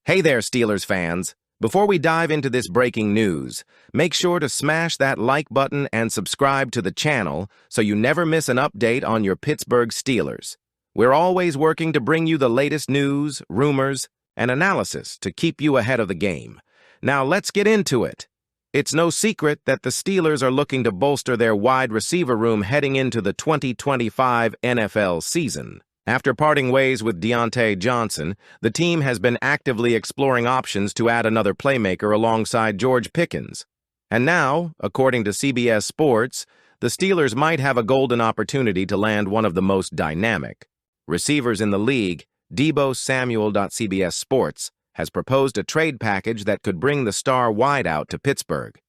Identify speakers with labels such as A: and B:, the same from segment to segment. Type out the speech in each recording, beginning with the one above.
A: Hey there, Steelers fans. Before we dive into this breaking news, make sure to smash that like button and subscribe to the channel so you never miss an update on your Pittsburgh Steelers. We're always working to bring you the latest news, rumors, and analysis to keep you ahead of the game. Now let's get into it. It's no secret that the Steelers are looking to bolster their wide receiver room heading into the 2025 NFL season. After parting ways with Deontay Johnson, the team has been actively exploring options to add another playmaker alongside George Pickens. And now, according to CBS Sports, the Steelers might have a golden opportunity to land one of the most dynamic receivers in the league. Debo Samuel. CBS Sports has proposed a trade package that could bring the star wideout to Pittsburgh.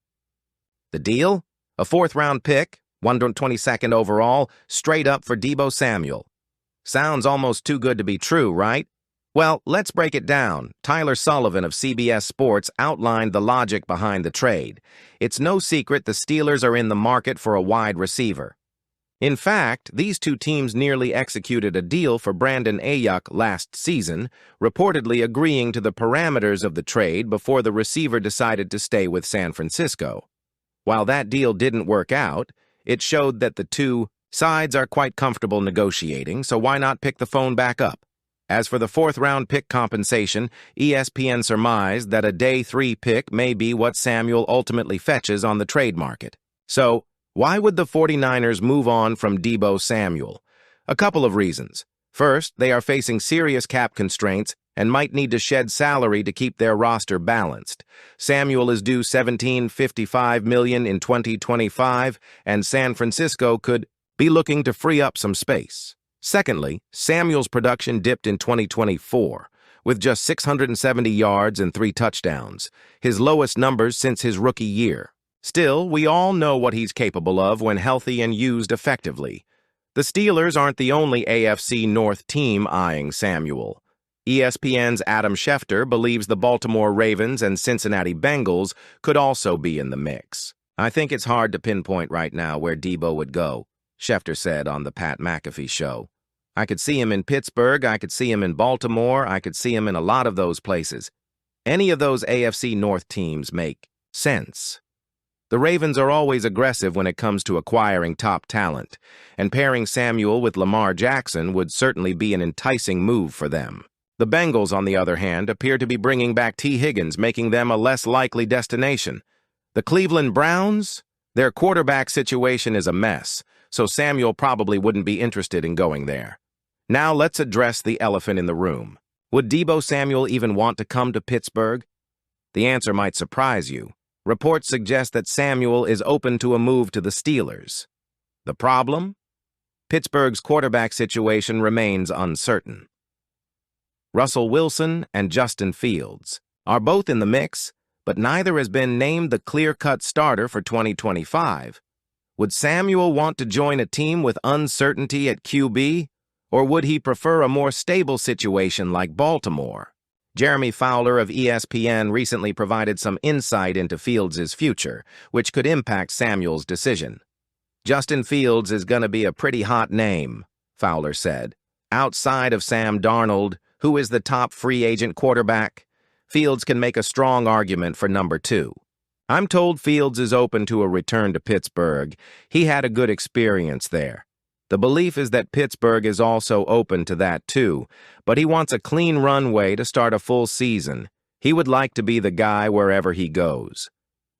A: The deal? A fourth-round pick, 122nd overall, straight up for Debo Samuel. Sounds almost too good to be true, right? Well, let's break it down. Tyler Sullivan of CBS Sports outlined the logic behind the trade. It's no secret the Steelers are in the market for a wide receiver. In fact, these two teams nearly executed a deal for Brandon Ayuk last season, reportedly agreeing to the parameters of the trade before the receiver decided to stay with San Francisco. While that deal didn't work out, it showed that the two sides are quite comfortable negotiating, so why not pick the phone back up? As for the fourth-round pick compensation, ESPN surmised that a day 3 pick may be what Samuel ultimately fetches on the trade market. So, why would the 49ers move on from Debo Samuel? A couple of reasons. First, they are facing serious cap constraints and might need to shed salary to keep their roster balanced. Samuel is due $17.55 million in 2025, and San Francisco could be looking to free up some space. Secondly, Samuel's production dipped in 2024, with just 670 yards and 3 touchdowns, his lowest numbers since his rookie year. Still, we all know what he's capable of when healthy and used effectively. The Steelers aren't the only AFC North team eyeing Samuel. ESPN's Adam Schefter believes the Baltimore Ravens and Cincinnati Bengals could also be in the mix. I think it's hard to pinpoint right now where Debo would go, Schefter said on the Pat McAfee show. I could see him in Pittsburgh, I could see him in Baltimore, I could see him in a lot of those places. Any of those AFC North teams make sense. The Ravens are always aggressive when it comes to acquiring top talent, and pairing Samuel with Lamar Jackson would certainly be an enticing move for them. The Bengals, on the other hand, appear to be bringing back T. Higgins, making them a less likely destination. The Cleveland Browns? Their quarterback situation is a mess, so Samuel probably wouldn't be interested in going there. Now let's address the elephant in the room. Would Debo Samuel even want to come to Pittsburgh? The answer might surprise you. Reports suggest that Samuel is open to a move to the Steelers. The problem? Pittsburgh's quarterback situation remains uncertain. Russell Wilson and Justin Fields are both in the mix, but neither has been named the clear-cut starter for 2025. Would Samuel want to join a team with uncertainty at QB, or would he prefer a more stable situation like Baltimore? Jeremy Fowler of ESPN recently provided some insight into Fields' future, which could impact Samuel's decision. Justin Fields is going to be a pretty hot name, Fowler said. Outside of Sam Darnold, who is the top free agent quarterback, Fields can make a strong argument for number 2. I'm told Fields is open to a return to Pittsburgh. He had a good experience there. The belief is that Pittsburgh is also open to that too, but he wants a clean runway to start a full season. He would like to be the guy wherever he goes.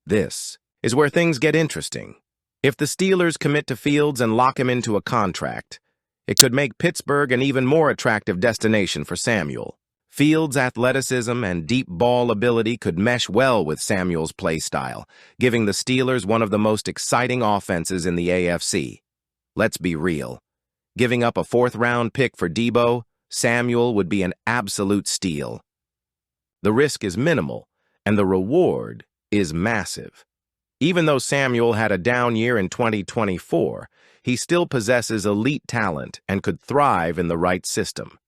A: This is where things get interesting. If the Steelers commit to Fields and lock him into a contract, it could make Pittsburgh an even more attractive destination for Samuel. Fields' athleticism and deep ball ability could mesh well with Samuel's play style, giving the Steelers one of the most exciting offenses in the AFC. Let's be real. Giving up a 4th-round pick for Debo Samuel would be an absolute steal. The risk is minimal, and the reward is massive. Even though Samuel had a down year in 2024, he still possesses elite talent and could thrive in the right system.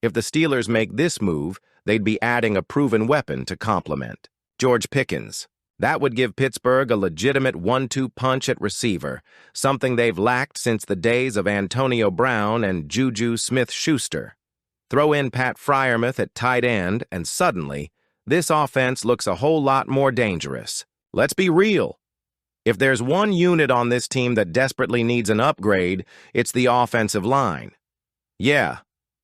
A: If the Steelers make this move, they'd be adding a proven weapon to complement George Pickens. That would give Pittsburgh a legitimate 1-2 punch at receiver, something they've lacked since the days of Antonio Brown and Juju Smith-Schuster. Throw in Pat Freiermuth at tight end, and suddenly, this offense looks a whole lot more dangerous. Let's be real. If there's one unit on this team that desperately needs an upgrade, it's the offensive line. Yeah,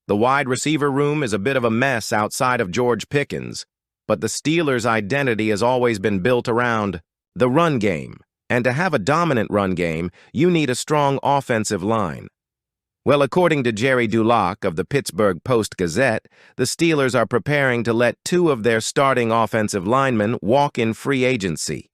A: the wide receiver room is a bit of a mess outside of George Pickens, but the Steelers' identity has always been built around the run game, and to have a dominant run game, you need a strong offensive line. Well, according to Jerry Dulac of the Pittsburgh Post-Gazette, the Steelers are preparing to let two of their starting offensive linemen walk in free agency.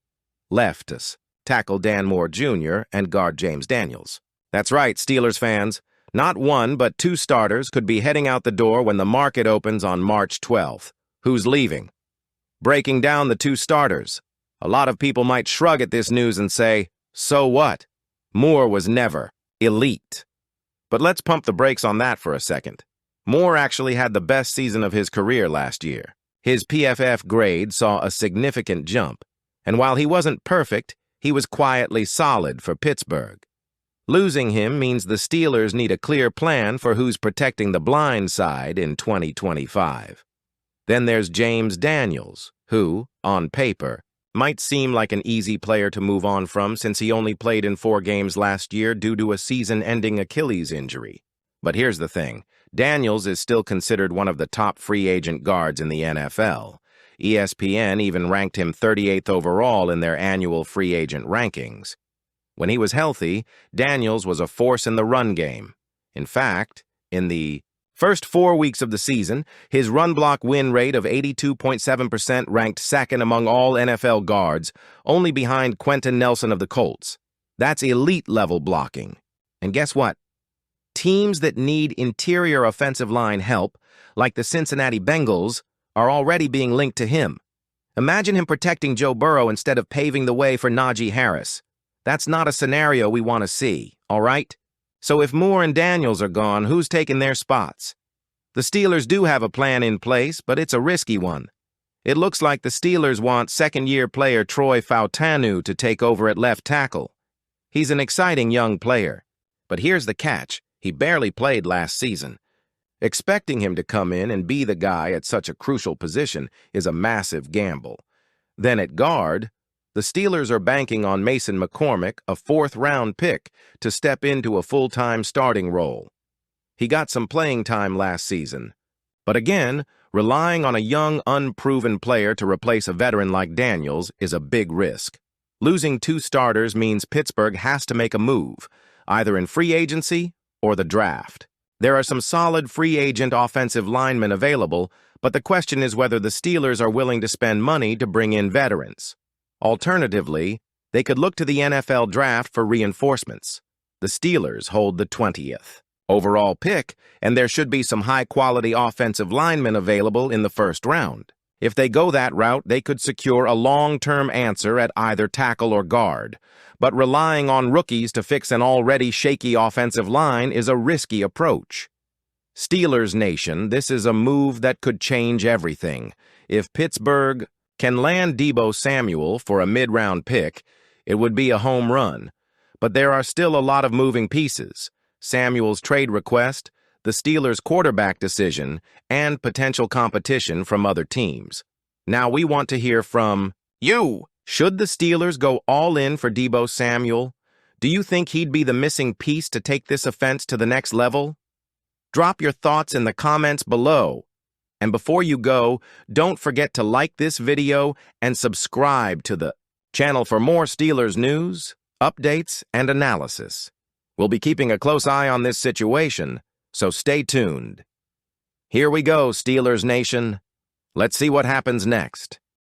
A: Lefts, tackle Dan Moore Jr. and guard James Daniels. That's right, Steelers fans. Not one, but two starters could be heading out the door when the market opens on March 12th. Who's leaving? Breaking down the two starters. A lot of people might shrug at this news and say, so what? Moore was never elite. But let's pump the brakes on that for a second. Moore actually had the best season of his career last year. His PFF grade saw a significant jump, and while he wasn't perfect, he was quietly solid for Pittsburgh. Losing him means the Steelers need a clear plan for who's protecting the blind side in 2025. Then there's James Daniels, who, on paper, might seem like an easy player to move on from since he only played in 4 games last year due to a season-ending Achilles injury. But here's the thing. Daniels is still considered one of the top free agent guards in the NFL. ESPN even ranked him 38th overall in their annual free agent rankings. When he was healthy, Daniels was a force in the run game. In fact, in the first 4 weeks of the season, his run-block win rate of 82.7% ranked second among all NFL guards, only behind Quentin Nelson of the Colts. That's elite-level blocking. And guess what? Teams that need interior offensive line help, like the Cincinnati Bengals, are already being linked to him. Imagine him protecting Joe Burrow instead of paving the way for Najee Harris. That's not a scenario we want to see, all right? So if Moore and Daniels are gone, who's taking their spots? The Steelers do have a plan in place, but it's a risky one. It looks like the Steelers want second-year player Troy Fautanu to take over at left tackle. He's an exciting young player. But here's the catch. He barely played last season. Expecting him to come in and be the guy at such a crucial position is a massive gamble. Then at guard, the Steelers are banking on Mason McCormick, a 4th-round pick, to step into a full-time starting role. He got some playing time last season. But again, relying on a young, unproven player to replace a veteran like Daniels is a big risk. Losing 2 starters means Pittsburgh has to make a move, either in free agency or the draft. There are some solid free agent offensive linemen available, but the question is whether the Steelers are willing to spend money to bring in veterans. Alternatively, they could look to the NFL draft for reinforcements. The Steelers hold the 20th overall pick, and there should be some high-quality offensive linemen available in the first round. If they go that route, they could secure a long-term answer at either tackle or guard. But relying on rookies to fix an already shaky offensive line is a risky approach. Steelers Nation, this is a move that could change everything. If Pittsburgh can land Debo Samuel for a mid-round pick, it would be a home run. But there are still a lot of moving pieces. Samuel's trade request, the Steelers' quarterback decision, and potential competition from other teams. Now we want to hear from you. Should the Steelers go all in for Debo Samuel? Do you think he'd be the missing piece to take this offense to the next level? Drop your thoughts in the comments below. And before you go, don't forget to like this video and subscribe to the channel for more Steelers news, updates, and analysis. We'll be keeping a close eye on this situation, so stay tuned. Here we go, Steelers Nation. Let's see what happens next.